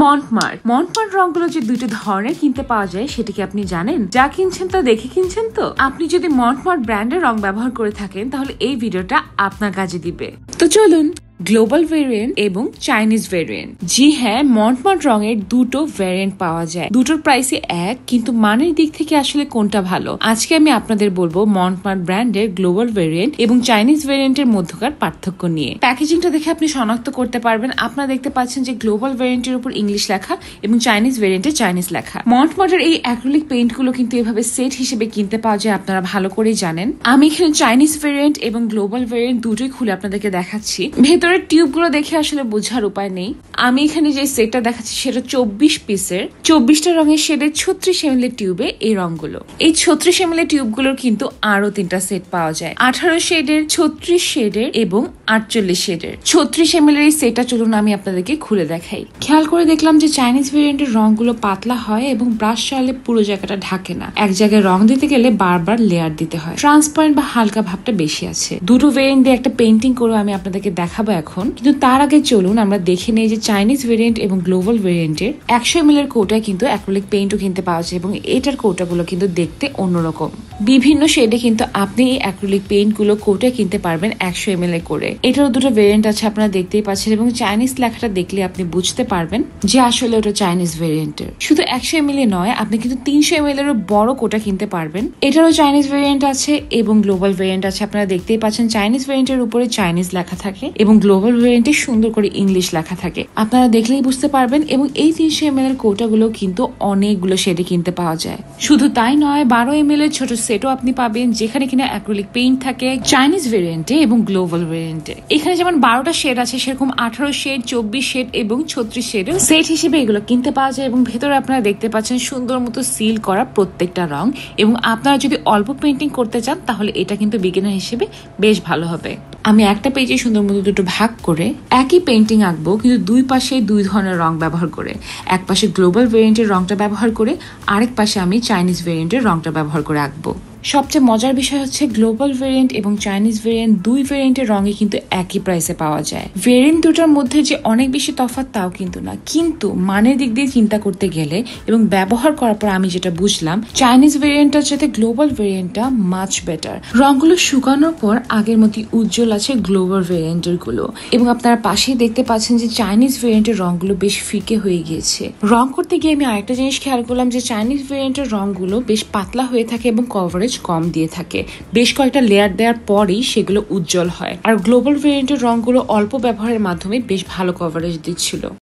মন্টমার্ট রংগুলো যে দুটো ধরনের কিনতে পাওয়া যায় সেটা কি আপনি জানেন? যা কিনছেন তা দেখে কিনছেন তো? আপনি যদি মন্টমার্ট ব্র্যান্ডের রং ব্যবহার করে থাকেন তাহলে এই ভিডিওটা আপনার কাজে দিবে। তো চলুন, গ্লোবাল ভেরিয়েন্ট এবং চাইনিজ ভেরিয়েন্ট। জি হ্যাঁ, মন্টমার্ট রঙের দুটো ভেরিয়েন্ট পাওয়া যায়। দুটোর প্রাইসই এক, কিন্তু মানের দিক থেকে আসলে কোনটা ভালো আজকে আমি আপনাদের বলবো মন্টমার্ট ব্র্যান্ডের গ্লোবাল ভেরিয়েন্ট এবং চাইনিজ ভেরিয়েন্টের মধ্যকার পার্থক্য নিয়ে। প্যাকেজিংটা দেখে আপনি শনাক্ত করতে পারবেন। আপনারা দেখতে পাচ্ছেন যে গ্লোবাল ভেরিয়েন্টের উপর ইংলিশ লেখা এবং চাইনিজ ভেরিয়েন্টে চাইনিজ লেখা। মন্টমার্টের এই অ্যাক্রিলিক পেইন্ট গুলো কিন্তু এভাবে সেট হিসেবে কিনতে পাওয়া যায়, আপনারা ভালো করেই জানেন। আমি এখানে চাইনিজ ভেরিয়েন্ট এবং গ্লোবাল ভেরিয়েন্ট দুটোই খুলে আপনাদেরকে দেখাচ্ছি। ভেতরের টিউব গুলো দেখে আসলে বোঝার উপায় নেই। আমি এখানে যে সেটটা দেখাচ্ছি সেটা 24 পিসের, 24টা রঙের শেডের 36 ml টিউবে এই রংগুলো। এই 36 ml টিউব গুলোর কিন্তু আরো 3টা সেট পাওয়া যায়, 18 শেডের, 36 শেডের এবং 48 শেডের। 36 ml এই সেটটা চলুন আমি আপনাদেরকে খুলে দেখাই। খেয়াল করে দেখলাম যে চাইনিজ ভেরিয়েন্টের রংগুলো পাতলা হয় এবং ব্রাশ চালালে পুরো জায়গাটা ঢাকে না। এক জায়গায় রং দিতে গেলে বারবার লেয়ার দিতে হয়। ট্রান্সপারেন্ট বা হালকা ভাবটা বেশি আছে। দুটো ভেরিয়েন্ট দিয়ে একটা পেইন্টিং করে আমি আপনাদেরকে দেখাবো এখন, কিন্তু তার আগে চলুন আমরা দেখে নেই যে চাইনিজ ভেরিয়েন্ট এবং গ্লোবাল ভেরিয়েন্টের 100 ml এর কৌটায় কিন্তু অ্যাক্রিলিক পেইন্টও কিনতে পাওয়া যায় এবং এটার কৌটাগুলো কিন্তু দেখতে অন্যরকম। বিভিন্ন শেডে কিন্তু আপনি এই অ্যাক্রিলিক পেইন্ট গুলো কৌটায় কিনতে পারবেন 100 ml করে। এটারও দুটো ভেরিয়েন্ট আছে, আপনারা দেখতেই পাচ্ছেন, এবং চাইনিজ লেখাটা দেখলে আপনি বুঝতে পারবেন যে আসলে ওটা চাইনিজ ভেরিয়েন্টের। শুধু 100 ml নয়, আপনি কিন্তু 300 ml এর বড় কোটা কিনতে পারবেন। এটারও চাইনিজ ভেরিয়েন্ট আছে এবং গ্লোবাল ভেরিয়েন্ট আছে। আপনারা দেখতেই পাচ্ছেন চাইনিজ ভেরিয়েন্টের উপরে চাইনিজ লেখা থাকে এবং গ্লোবাল ভেরিয়েন্টে সুন্দর করে ইংলিশ লেখা থাকে, আপনারা দেখলেই বুঝতে পারবেন। এবং এই 300 ml এর কৌটাগুলো কিন্তু অনেকগুলো শেডে কিনতে পাওয়া যায়। শুধু তাই নয়, 12 ml এর ছোট সেটও আপনি পাবেন যেখানে কিনা অ্যাক্রিলিক পেইন্ট থাকে চাইনিজ ভেরিয়েন্টে এবং গ্লোবাল ভেরিয়েন্টে। এখানে যেমন 12টা শেড আছে সেরকম 18 শেড, 24 শেড এবং 36 শেডের সেট হিসেবে এগুলো কিনতে পাওয়া যায়। এবং ভেতরে আপনারা দেখতে পাচ্ছেন সুন্দর মতো সিল করা প্রত্যেকটা রং। এবং আপনারা যদি অল্প পেইন্টিং করতে চান তাহলে এটা কিন্তু বিগিনার হিসেবে বেশ ভালো হবে। আমি একটা পেজে সুন্দর মতো দুটো ভাগ করে একই পেইন্টিং আঁকবো, কিন্তু দুই পাশে দুই ধরনের রং ব্যবহার করে। এক পাশে গ্লোবাল ভেরিয়েন্টের রংটা ব্যবহার করে, আরেক পাশে আমি চাইনিজ ভেরিয়েন্টের রংটা ব্যবহার করে আঁকবো। সবচেয়ে মজার বিষয় হচ্ছে গ্লোবাল ভেরিয়েন্ট এবং চাইনিজ ভেরিয়েন্ট দুই ভেরিয়েন্টের রঙে কিন্তু একই প্রাইসে পাওয়া যায়। ভেরিয়েন্ট দুটার মধ্যে যে অনেক বেশি তফাৎ তাও কিন্তু না, কিন্তু মানের দিক দিয়ে চিন্তা করতে গেলে এবং ব্যবহার করার পর আমি যেটা বুঝলাম চাইনিজ ভেরিয়েন্টটার সাথে গ্লোবাল ভেরিয়েন্টটা মাচ বেটার। রংগুলো শুকানোর পর আগের মতোই উজ্জ্বল আছে গ্লোবাল ভেরিয়েন্টের গুলো। এবং আপনারা পাশেই দেখতে পাচ্ছেন যে চাইনিজ ভেরিয়েন্টের রংগুলো বেশ ফিকে হয়ে গিয়েছে। রং করতে গিয়ে আমি আরেকটা জিনিস খেয়াল করলাম যে চাইনিজ ভেরিয়েন্টের রংগুলো বেশ পাতলা হয়ে থাকে এবং কভারেজ কম দিয়ে থাকে। বেশ কয়েকটা লেয়ার দেওয়ার পরেই সেগুলো উজ্জ্বল হয়। আর গ্লোবাল ভেরিয়েন্টের রংগুলো অল্প ব্যবহারের মাধ্যমে বেশ ভালো কভারেজ দিচ্ছিল।